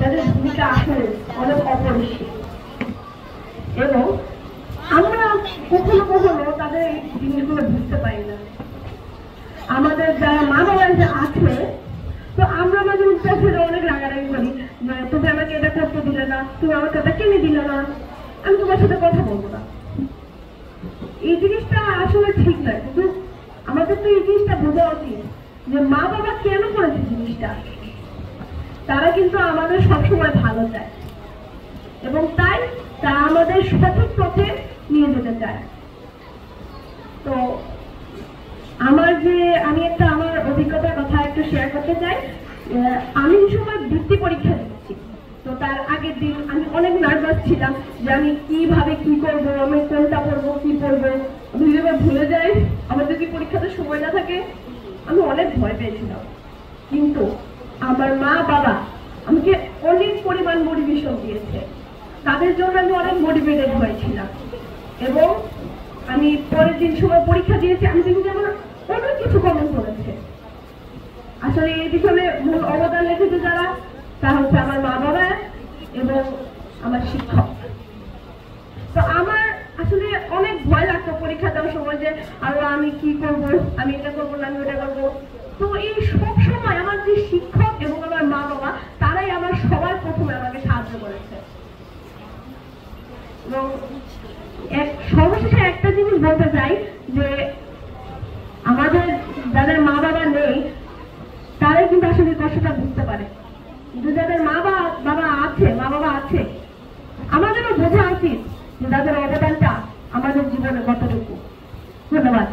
তাদের ভূমিকা আসলে অনেক অপরিসীম এবং আমরা কখনো কখনো তাদের এই জিনিসগুলো বুঝতে পারি না। আমাদের যারা মা বাবা আছে তো আমরা মাঝে মধ্যে অনেক রাগারাগি করি, তুমি আমাকে এটা করতে দিলে না, তুমি আমাকে এটা কিনে দিলে না, আমি তোমার সাথে কথা বলবো না। এই জিনিসটা আসলে ঠিক নয়, কিন্তু আমাদের তো এই জিনিসটা বোঝা উচিত যে মা বাবা কেন করেছে জিনিসটা। তারা কিন্তু আমাদের সবসময় ভালো চায় এবং তাই তারা আমাদের সঠিক পথে নিয়ে যেতে চায়। তো আমি একটা আমার অভিজ্ঞতার কথা একটু শেয়ার করতে চাই। আমি এই সময় বৃত্তি পরীক্ষা দিচ্ছি, তো তার আগের দিন আমি অনেক নার্ভাস ছিলাম যে আমি কিভাবে কি করবো, আমি কোনটা পড়বো, কি পড়বো, আমি যদি ভুলে যাই, আমার যদি পরীক্ষাতে সময় না থাকে, আমি অনেক ভয় পেয়েছিলাম। কিন্তু আমার মা বাবা আমাকে অনেক পরিমাণ মোটিভেশন দিয়েছে, তাদের জন্য আমি অনেক মোটিভেটেড হয়েছিলাম এবং আমি পরের দিন সময় পরীক্ষা দিয়েছি, আমি কিন্তু আমার অনেক কিছু কমন করেছে। আসলে এই পিছনে মূল অবদান রেখেছে যারা, তা হচ্ছে আমার মা বাবা এবং আমার শিক্ষক। তো আমার আসলে অনেক ভয় লাগতো পরীক্ষা দেওয়ার সময় যে আরো আমি কি করব, আমি এটা করবো না, আমি ওটা করবো। তো এই সব সময় আমার যে শিক্ষক এবং আমার মা বাবা তারাই আমার সবার প্রথমে আমাকে সাহায্য করেছে। এবং সর্বশেষে একটা জিনিস বলতে চাই যে আমাদের যাদের মা বাবা নেই তারাই কিন্তু আসলে কষ্টটা বুঝতে পারে, কিন্তু যাদের মা বাবা আছে আমাদেরও বোঝা উচিত যে তাদের অবদানটা আমাদের জীবনে কতটুকু। ধন্যবাদ।